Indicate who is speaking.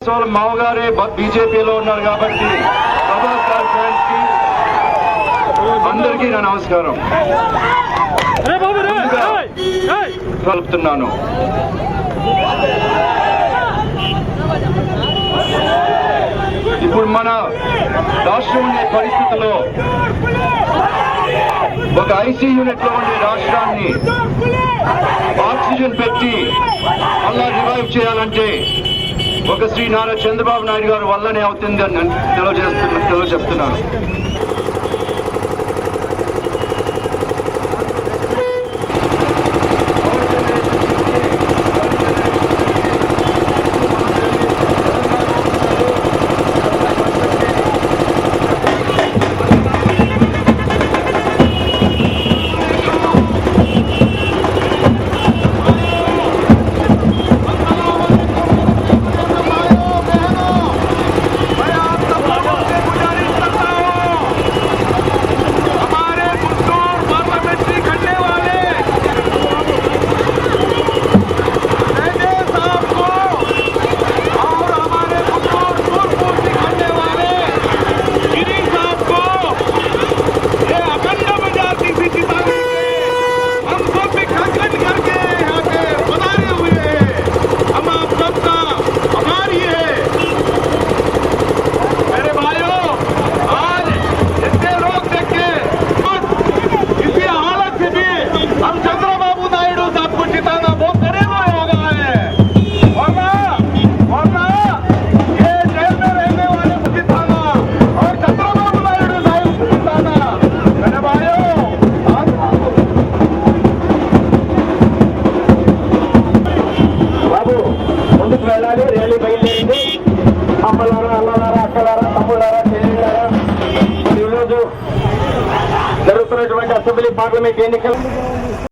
Speaker 1: వాళ్ళ మామగారే బీజేపీలో ఉన్నారు కాబట్టి అందరికీ నా నమస్కారం కలుపుతున్నాను. ఇప్పుడు మన రాష్ట్రం ఉండే పరిస్థితుల్లో ఒక ఐసీ యూనిట్ లో ఉండే రాష్ట్రాన్ని ఆక్సిజన్ పెట్టి అలా రివైవ్ చేయాలంటే ఒక శ్రీ నారా చంద్రబాబు నాయుడు గారు వల్లనే అవుతుంది అని తెలియజేస్తున్నాను. ర్యాలీ బయలుదేరింది. అమ్మలారా, అల్లలారా, అక్కలారా, తమ్ముళ్ళారా, చెల్లెళ్ళారా, ఈరోజు జరుగుతున్నటువంటి అసెంబ్లీ పార్లమెంట్ ఎన్నికలు